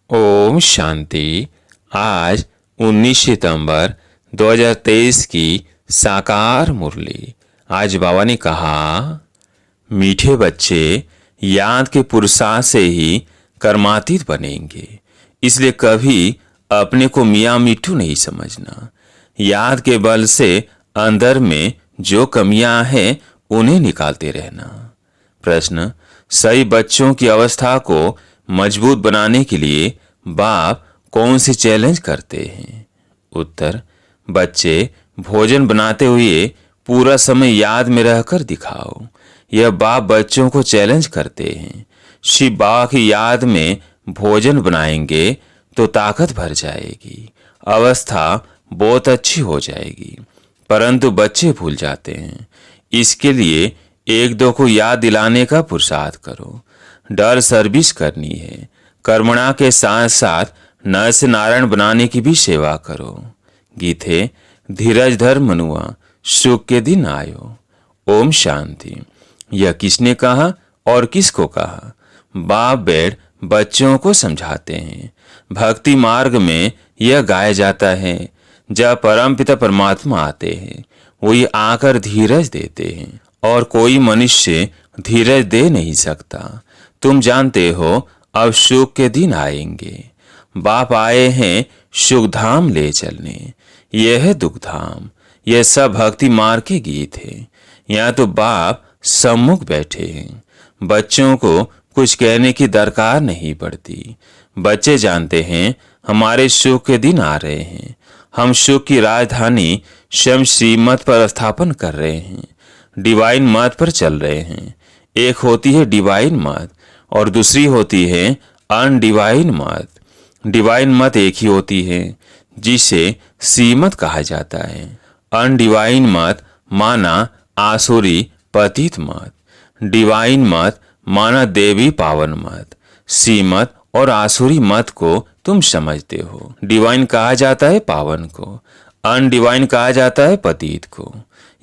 ओम शांति। आज 19 सितंबर 2023 की साकार मुरली। आज बाबा ने कहा, मीठे बच्चे याद के पुरुषार्थ से ही कर्मातीत बनेंगे, इसलिए कभी अपने को मियाँ मिट्ठू नहीं समझना। याद के बल से अंदर में जो कमियां हैं उन्हें निकालते रहना। प्रश्न, सही बच्चों की अवस्था को मजबूत बनाने के लिए बाप कौन से चैलेंज करते हैं? उत्तर, बच्चे भोजन बनाते हुए पूरा समय याद में रहकर दिखाओ। यह बाप बच्चों को चैलेंज करते हैं। शिव बाबा की याद में भोजन बनाएंगे तो ताकत भर जाएगी, अवस्था बहुत अच्छी हो जाएगी। परंतु बच्चे भूल जाते हैं। इसके लिए एक दो को याद दिलाने का पुरुषार्थ करो। डर सर्विस करनी है। कर्मणा के साथ साथ नर से नारायण बनाने की भी सेवा करो। गीत है, धीरज धर मनुआ सुख के दिन आयो। ओम शांति। यह किसने कहा और किसको कहा? बाप बैठ बच्चों को समझाते हैं। भक्ति मार्ग में यह गाया जाता है, जब परमपिता परमात्मा आते हैं वही आकर धीरज देते हैं और कोई मनुष्य धीरज दे नहीं सकता। तुम जानते हो अब सुख के दिन आएंगे। बाप आए हैं सुख धाम ले चलने, यह है दुख धाम। यह सब भक्ति मार्ग के गीत है। यहाँ तो बाप सम्मुख बैठे हैं। बच्चों को कुछ कहने की दरकार नहीं पड़ती। बच्चे जानते हैं हमारे सुख के दिन आ रहे हैं। हम सुख की राजधानी स्वयं श्रीमत पर स्थापन कर रहे हैं। डिवाइन मत पर चल रहे हैं। एक होती है डिवाइन मत और दूसरी होती है अनडिवाइन मत। डिवाइन मत एक ही होती है, जिसे श्रीमत कहा जाता है। अनडिवाइन मत माना आसुरी पतित मत, डिवाइन मत माना देवी पावन मत। श्रीमत और आसुरी मत को तुम समझते हो। डिवाइन कहा जाता है पावन को, अनडिवाइन कहा जाता है पतित को।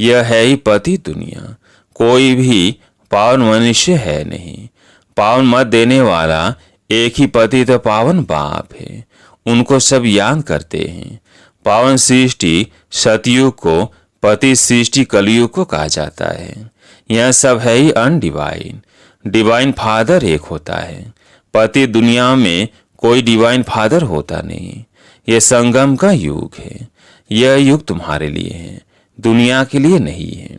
यह है ही पतित दुनिया। कोई भी पावन मनुष्य है नहीं। पावन मत देने वाला एक ही पतित पावन बाप है। उनको सब याद करते हैं। पावन सृष्टि सतयुग को, पतित सृष्टि कलयुग को कहा जाता है। यह सब है ही अनडिवाइन। डिवाइन फादर एक होता है। पतित दुनिया में कोई डिवाइन फादर होता नहीं। यह संगम का युग है। यह युग तुम्हारे लिए है, दुनिया के लिए नहीं है।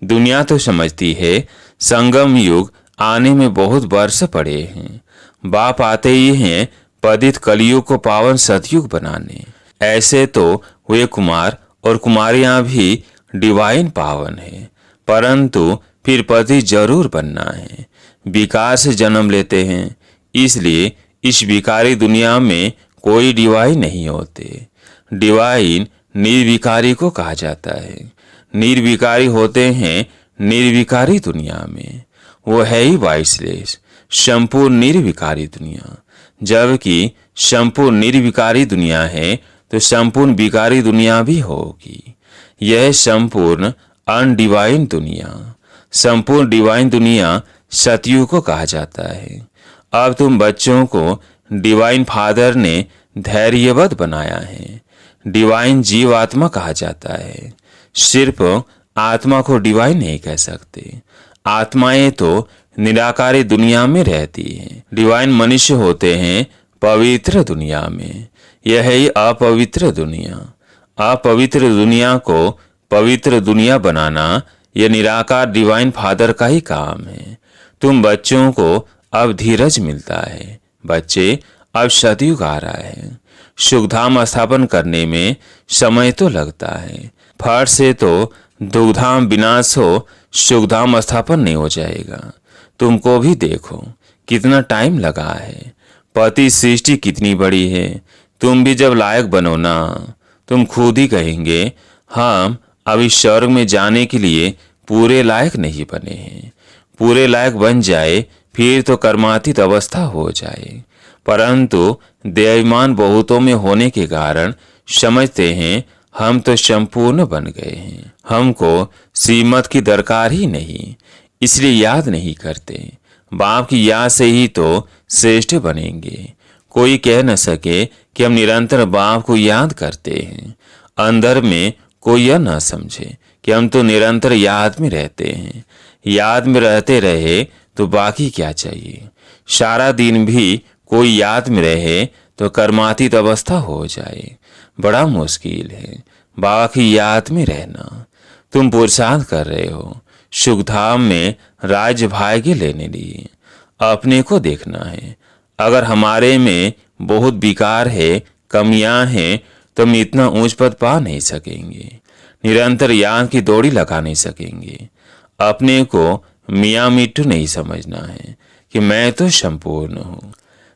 दुनिया तो समझती है संगम युग आने में बहुत वर्ष पड़े हैं। बाप आते ही हैं पतित कलयुग को पावन सतयुग बनाने। ऐसे तो वे कुमार और कुमारियां भी डिवाइन पावन है, परंतु फिर पति जरूर बनना है। विकार से जन्म लेते हैं, इसलिए इस विकारी दुनिया में कोई डिवाइन नहीं होते। डिवाइन निर्विकारी को कहा जाता है। निर्विकारी होते हैं निर्विकारी दुनिया में। वो है ही वाइसलेस, संपूर्ण निर्विकारी दुनिया। जबकि संपूर्ण निर्विकारी दुनिया है तो संपूर्ण विकारी दुनिया भी होगी। यह संपूर्ण अनडिवाइन दुनिया। संपूर्ण डिवाइन दुनिया सतयुग को कहा जाता है। अब तुम बच्चों को डिवाइन फादर ने धैर्यवत बनाया है। डिवाइन जीव आत्मा कहा जाता है। सिर्फ आत्मा को डिवाइन नहीं कह सकते। आत्माएं तो निराकारी दुनिया में रहती हैं। डिवाइन मनुष्य होते हैं पवित्र दुनिया में। यह है अपवित्र दुनिया। अपवित्र दुनिया को पवित्र दुनिया बनाना यह निराकार डिवाइन फादर का ही काम है। तुम बच्चों को अब धीरज मिलता है। बच्चे, अब सतयुग आ रहा है। सुखधाम स्थापन करने में समय तो लगता है। फट से तो दुखधाम विनाश हो, सुखधाम स्थापन नहीं हो जाएगा। तुमको भी देखो कितना टाइम लगा है। पति सृष्टि कितनी बड़ी है। तुम भी जब लायक बनो ना, तुम खुद ही कहेंगे हम अभी स्वर्ग में जाने के लिए पूरे लायक नहीं बने हैं। पूरे लायक बन जाए फिर तो कर्मातीत अवस्था हो जाए। परंतु देयमान बहुतों में होने के कारण समझते हैं हम तो संपूर्ण बन गए हैं, हमको श्रीमत की दरकार ही नहीं, इसलिए याद नहीं करते। बाप की याद से ही तो श्रेष्ठ बनेंगे। कोई कह न सके कि हम निरंतर बाप को याद करते हैं। अंदर में कोई यह न समझे कि हम तो निरंतर याद में रहते हैं। याद में रहते रहे तो बाकी क्या चाहिए। सारा दिन भी कोई याद में रहे तो कर्मातीत अवस्था हो जाए। बड़ा मुश्किल है बाबा की याद में रहना। तुम पुरुषार्थ कर रहे हो सुखधाम में राज्य भाग्य लेने लिए। अपने को देखना है। अगर हमारे में बहुत विकार है, कमियां हैं, तो हम इतना ऊंच पद पा नहीं सकेंगे। निरंतर याद की दौड़ी लगा नहीं सकेंगे। अपने को मियाँ मिट्टू नहीं समझना है कि मैं तो संपूर्ण हूँ।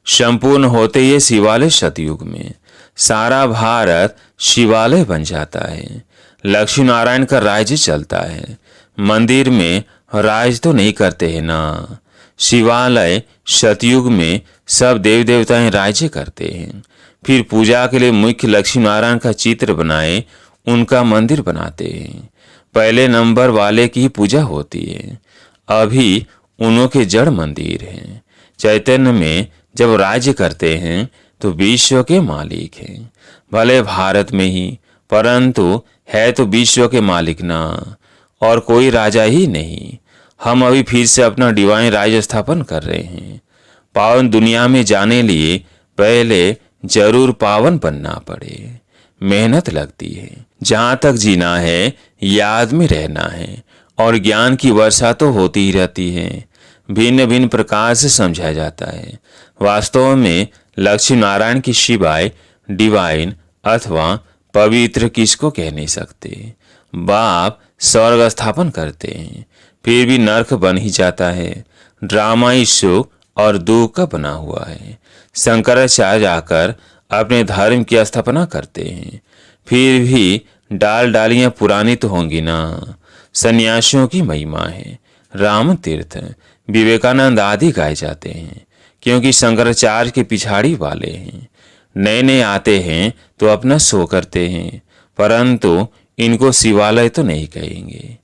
संपूर्ण होते ये शिवालय सतयुग में सारा भारत शिवालय बन जाता है। लक्ष्मी नारायण का राज्य चलता है। मंदिर में राज तो नहीं करते हैं ना। शिवालय सतयुग में सब देव देवताएं राज्य करते हैं। फिर पूजा के लिए मुख्य लक्ष्मी नारायण का चित्र बनाए उनका मंदिर बनाते हैं। पहले नंबर वाले की पूजा होती है। अभी उन्हों के जड़ मंदिर हैं। चैतन्य में जब राज्य करते हैं तो विश्व के मालिक हैं। भले भारत में ही, परंतु है तो विश्व के मालिक ना, और कोई राजा ही नहीं। हम अभी फिर से अपना डिवाइन राज स्थापन कर रहे हैं। पावन दुनिया में जाने लिए पहले जरूर पावन बनना पड़े। मेहनत लगती है। जहाँ तक जीना है याद में रहना है, और ज्ञान की वर्षा तो होती ही रहती है। भिन्न भिन्न प्रकार से समझा जाता है। वास्तव में लक्ष्मी नारायण की शिवाय डिवाइन अथवा पवित्र किसको कह नहीं सकते। बाप स्वर्ग स्थापन करते हैं, फिर भी नरक बन ही जाता है। ड्रामा ही सुख और दुख का बना हुआ है। शंकराचार्य आकर अपने धर्म की स्थापना करते हैं, फिर भी डाल डालियां पुरानी तो होंगी ना। सन्यासियों की महिमा है। राम तीर्थ, विवेकानंद आदि गाए जाते हैं, क्योंकि शंकराचार्य के पिछाड़ी वाले हैं। नए नए आते हैं तो अपना शो करते हैं, परंतु इनको शिवालय तो नहीं कहेंगे।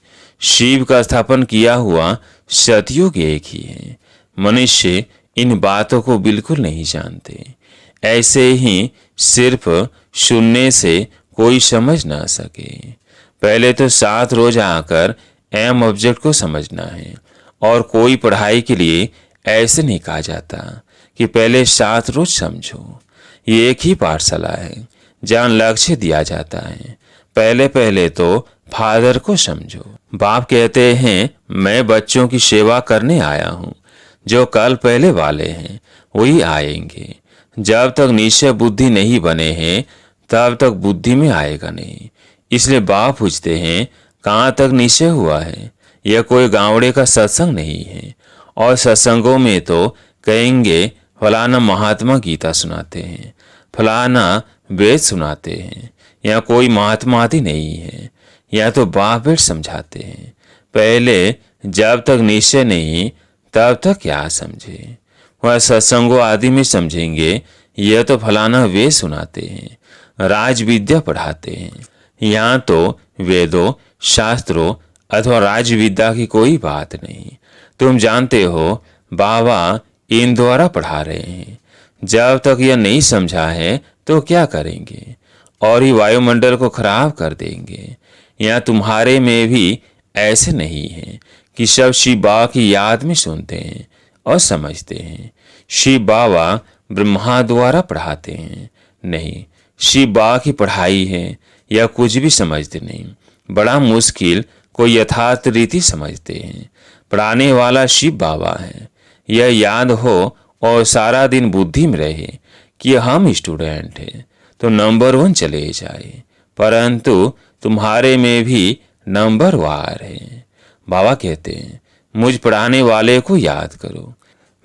शिव का स्थापन किया हुआ सतयुग एक ही है। मनुष्य इन बातों को बिल्कुल नहीं जानते। ऐसे ही सिर्फ सुनने से कोई समझ ना सके। पहले तो 7 रोज आकर एम ऑब्जेक्ट को समझना है। और कोई पढ़ाई के लिए ऐसे नहीं कहा जाता कि पहले 7 रोज समझो। ये एक ही पाठशाला है जहाँ लक्ष्य दिया जाता है। पहले पहले तो फादर को समझो। बाप कहते हैं मैं बच्चों की सेवा करने आया हूँ। जो कल पहले वाले हैं वही आएंगे। जब तक निश्चय बुद्धि नहीं बने हैं तब तक बुद्धि में आएगा नहीं। इसलिए बाप पूछते हैं कहाँ तक निश्चय हुआ है। यह कोई गावड़े का सत्संग नहीं है। और सत्संगों में तो कहेंगे फलाना महात्मा गीता सुनाते हैं, फलाना वेद सुनाते हैं। यहाँ कोई महात्मा आदि नहीं है। यहाँ तो बाप बेट समझाते हैं। पहले जब तक निश्चय नहीं तब तक क्या समझे। वह सत्संगों आदि में समझेंगे यह तो फलाना वेद सुनाते हैं, राज विद्या पढ़ाते हैं। यहाँ तो वेदों, शास्त्रों अथवा राज विद्या की कोई बात नहीं। तुम जानते हो बाबा इन द्वारा पढ़ा रहे हैं। जब तक यह नहीं समझा है तो क्या करेंगे, और ही वायुमंडल को खराब कर देंगे। यहाँ तुम्हारे में भी ऐसे नहीं है कि सब शिव बाबा की याद में सुनते हैं और समझते हैं। शिव बाबा ब्रह्मा द्वारा पढ़ाते हैं, नहीं, शिव बाबा की पढ़ाई है। या कुछ भी समझते नहीं। बड़ा मुश्किल कोई यथार्थ रीति समझते हैं। पढ़ाने वाला शिव बाबा है, यह याद हो और सारा दिन बुद्धि में रहे कि हम स्टूडेंट हैं तो नंबर 1 चले जाए। परंतु तुम्हारे में भी नंबर वार है। बाबा कहते हैं मुझ पढ़ाने वाले को याद करो।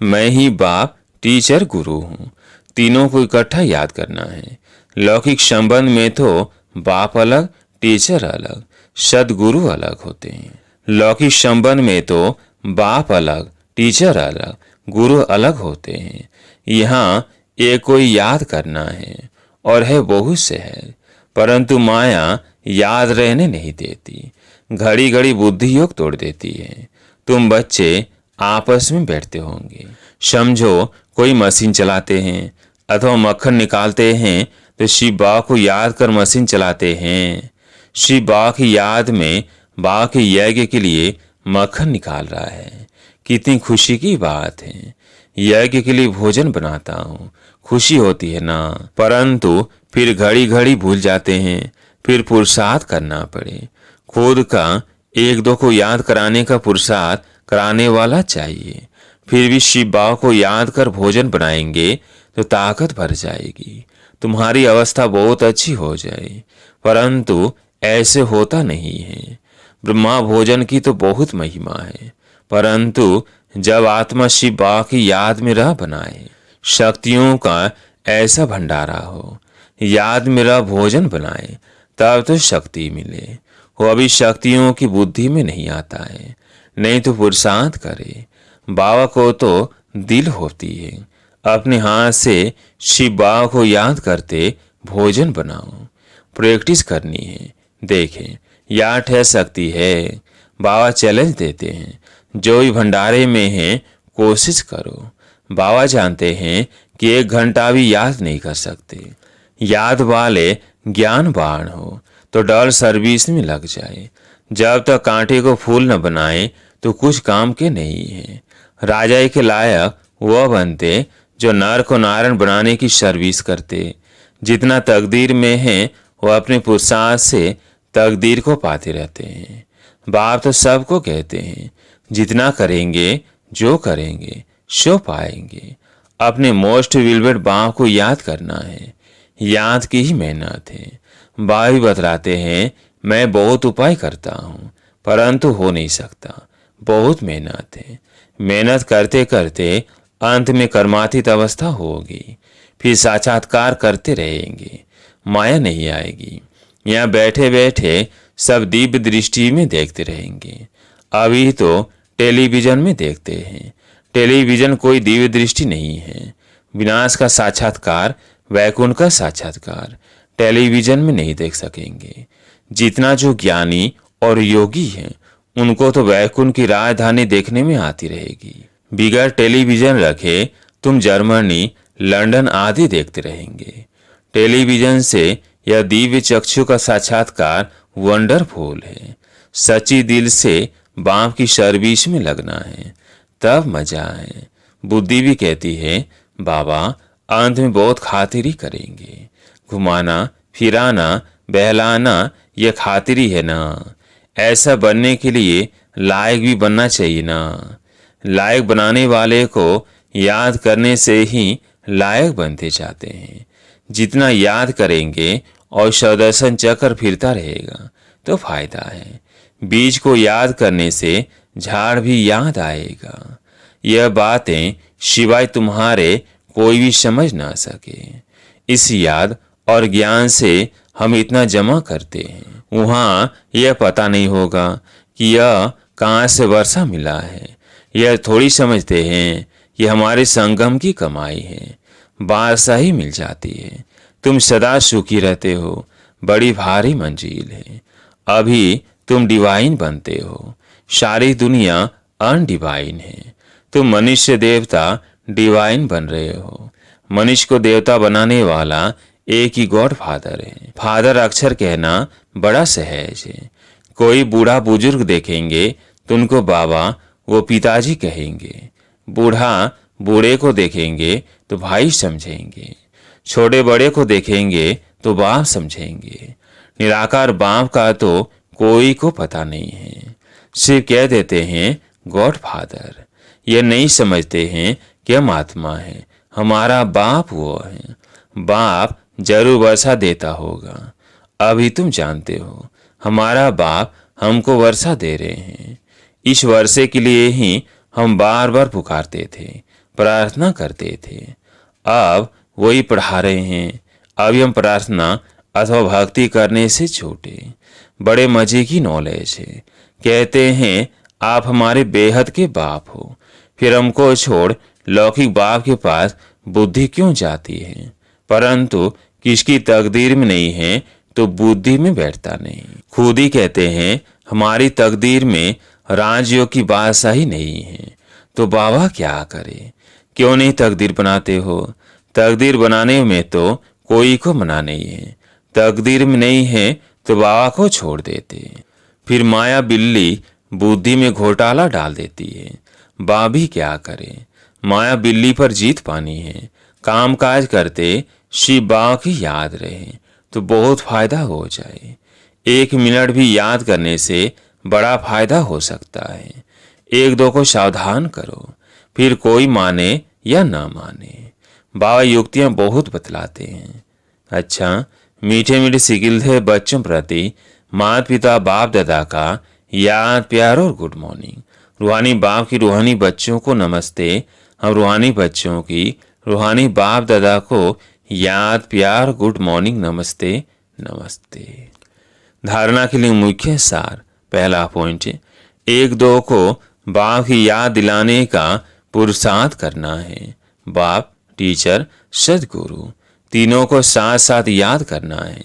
मैं ही बाप, टीचर, गुरु हूँ। तीनों को इकट्ठा याद करना है। लौकिक संबंध में तो बाप अलग, टीचर अलग, सदगुरु अलग होते हैं। लौकिक संबंध में तो बाप अलग, टीचर अलग, गुरु अलग होते हैं। यहाँ एक कोई याद करना है और है बहुत से है, परंतु माया याद रहने नहीं देती। घड़ी घड़ी बुद्धि योग तोड़ देती है। तुम बच्चे आपस में बैठते होंगे, समझो कोई मशीन चलाते हैं, अथवा मक्खन निकालते हैं तो शिव बाबा को याद कर मशीन चलाते हैं। शिव बाबा की याद में बाबा के यज्ञ के लिए मक्खन निकाल रहा है। कितनी खुशी की बात है। यज्ञ के लिए भोजन बनाता हूँ, खुशी होती है ना। परंतु फिर घड़ी घड़ी भूल जाते हैं, फिर पुरुषार्थ करना पड़े। खुद का एक दो को याद कराने का पुरुषार्थ कराने वाला चाहिए। फिर भी शिव बाबा को याद कर भोजन बनाएंगे तो ताकत भर जाएगी, तुम्हारी अवस्था बहुत अच्छी हो जाए। परंतु ऐसे होता नहीं है। ब्रह्मा भोजन की तो बहुत महिमा है, परंतु जब आत्मा शिव बाबा की याद में रह बनाए, शक्तियों का ऐसा भंडारा हो, याद में रह भोजन बनाए, तब तो शक्ति मिले। वो अभी शक्तियों की बुद्धि में नहीं आता है, नहीं तो पुरुषार्थ करे। बाबा को तो दिल होती है। अपने हाथ से शिव बाबा को याद करते भोजन बनाओ। प्रैक्टिस करनी है। देखें, याद ठहर सकती है। बाबा चैलेंज देते हैं, जो भी भंडारे में है कोशिश करो। बाबा जानते हैं कि 1 घंटा भी याद नहीं कर सकते। याद वाले ज्ञान बाण हो तो डल सर्विस में लग जाए। जब तक कांटे को फूल न बनाए तो कुछ काम के नहीं है। राजा के लायक वह बनते जो नर को नारायण बनाने की सर्विस करते। जितना तकदीर में है वह अपने पुरुषार्थ से तकदीर को पाते रहते हैं। बाप तो सबको कहते हैं, जितना करेंगे जो करेंगे सो पाएंगे। अपने मोस्ट विलवेड बाप को याद करना है। याद की ही मेहनत है। बाप भी बतलाते हैं, मैं बहुत उपाय करता हूँ परंतु हो नहीं सकता। बहुत मेहनत है। मेहनत करते करते अंत में कर्मातीत अवस्था होगी। फिर साक्षात्कार करते रहेंगे, माया नहीं आएगी। यहाँ बैठे बैठे सब दिव्य दृष्टि में देखते रहेंगे। अभी तो टेलीविजन में देखते हैं। टेलीविजन कोई दिव्य दृष्टि नहीं है। विनाश का साक्षात्कार, वैकुंठ का साक्षात्कार टेलीविजन में नहीं देख सकेंगे। जितना जो ज्ञानी और योगी हैं उनको तो वैकुंठ की राजधानी देखने में आती रहेगी। बिगैर टेलीविजन रखे तुम जर्मनी, लंदन आदि देखते रहेंगे। टेलीविजन से यह दिव्य चक्षु का साक्षात्कार वंडरफुल है। सच्ची दिल से बाप की सर्विस में लगना है, तब मजा है। बुद्धि भी कहती है, बाबा अंत में बहुत खातिरी करेंगे। घुमाना फिराना बहलाना ये खातिरी है ना। ऐसा बनने के लिए लायक भी बनना चाहिए ना। लायक बनाने वाले को याद करने से ही लायक बनते जाते हैं। जितना याद करेंगे और सदर्शन चक्र फिरता रहेगा तो फायदा है। बीज को याद करने से झाड़ भी याद आएगा। यह बातें सिवाय तुम्हारे कोई भी समझ ना सके। इस याद और ज्ञान से हम इतना जमा करते हैं, वहाँ यह पता नहीं होगा कि यह कहाँ से वर्षा मिला है। यह थोड़ी समझते हैं कि हमारे संगम की कमाई है, बादशाही मिल जाती है। तुम सदा सुखी रहते हो, बड़ी भारी मंजिल है। अभी तुम डिवाइन बनते हो, सारी दुनिया अनडिवाइन है। तुम मनुष्य देवता डिवाइन बन रहे हो। मनुष्य को देवता बनाने वाला एक ही गॉड फादर है। फादर अक्षर कहना बड़ा सहज है। कोई बूढ़ा बुजुर्ग देखेंगे तो उनको बाबा वो पिताजी कहेंगे। बूढ़ा बूढ़े को देखेंगे तो भाई समझेंगे। छोटे बड़े को देखेंगे तो बाप समझेंगे। निराकार बाप का तो कोई को पता नहीं है, सिर्फ कह देते हैं गॉड फादर। ये नहीं समझते हैं कि हम आत्मा है, हमारा बाप वो है। बाप जरूर वर्षा देता होगा। अभी तुम जानते हो हमारा बाप हमको वर्षा दे रहे हैं। इस वर्षे के लिए ही हम बार बार पुकारते थे, प्रार्थना करते थे। अब वही पढ़ा रहे हैं। अभी हम प्रार्थना अथवा भक्ति करने से छूटे। बड़े मजे की नॉलेज है। कहते हैं आप हमारे बेहद के बाप हो। फिर हमको छोड़ लौकिक बाप के पास बुद्धि क्यों जाती है? परंतु किसकी तकदीर में नहीं है तो बुद्धि में बैठता नहीं। खुद ही कहते हैं हमारी तकदीर में राजयोग की बादशाही नहीं है, तो बाबा क्या करे? क्यों नहीं तकदीर बनाते हो? तकदीर बनाने में तो कोई को मना नहीं है, तकदीर में नहीं है तो बाबा को छोड़ देते। फिर माया बिल्ली बुद्धि में घोटाला डाल देती है। बाबा भी क्या करे, माया बिल्ली पर जीत पानी है। काम काज करते शिव बाबा की याद रहे तो बहुत फायदा हो जाए। 1 मिनट भी याद करने से बड़ा फायदा हो सकता है। 1-2 को सावधान करो, फिर कोई माने या ना माने। बाबा युक्तियां बहुत बतलाते हैं। अच्छा, मीठे मीठे सिकिलधे बच्चों प्रति माता पिता बाप दादा का याद प्यार और गुड मॉर्निंग। रूहानी बाप की रूहानी बच्चों को नमस्ते। हम रूहानी बच्चों की रूहानी बाप दादा को याद प्यार गुड मॉर्निंग नमस्ते नमस्ते। धारणा के लिए मुख्य सार। पहला पॉइंट, 1-2 को बाप की याद दिलाने का पुरुषार्थ करना है। बाप, टीचर, सदगुरु तीनों को साथ साथ याद करना है।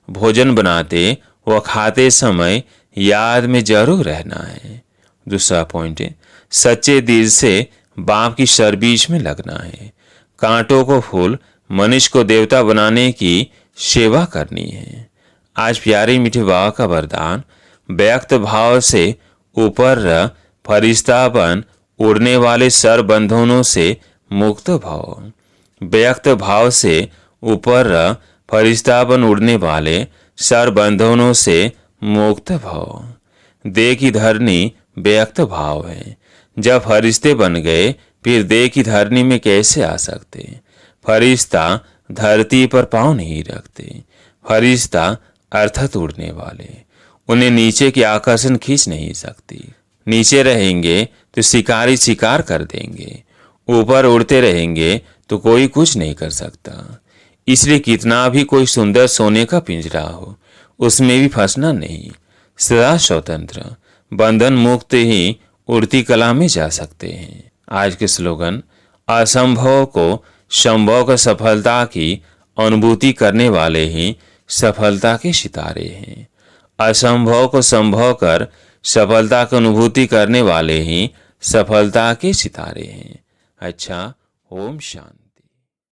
भोजन बनाते व खाते समय याद में जरूर रहना है। दूसरा पॉइंट है, सच्चे दिल से बाप की सर्विस में लगना है। कांटों को फूल, मनुष्य को देवता बनाने की सेवा करनी है। आज प्यारे मीठे बाबा का वरदान, व्यक्त भाव से ऊपर फरिश्ता बन उड़ने वाले सर बंधनों से मुक्त भव। व्यक्त भाव से ऊपर फरिश्ता बन उड़ने वाले सर बंधनों से मुक्त भव। देह की धरनी व्यक्त भाव है। जब फरिश्ते बन गए फिर देह की धरनी में कैसे आ सकते? फरिश्ता धरती पर पांव नहीं रखते। फरिश्ता अर्थात उड़ने वाले, उन्हें नीचे की आकर्षण खींच नहीं सकती। नीचे रहेंगे तो शिकारी शिकार कर देंगे, ऊपर उड़ते रहेंगे तो कोई कुछ नहीं कर सकता। इसलिए कितना भी कोई सुंदर सोने का पिंजरा हो, उसमें भी फंसना नहीं। सदा स्वतंत्र, बंधन मुक्त ही उड़ती कला में जा सकते हैं। आज के स्लोगन, असंभव को संभव का सफलता की अनुभूति करने वाले ही सफलता के सितारे हैं। असंभव को संभव कर सफलता की अनुभूति करने वाले ही सफलता के सितारे हैं। अच्छा, ओम शांति।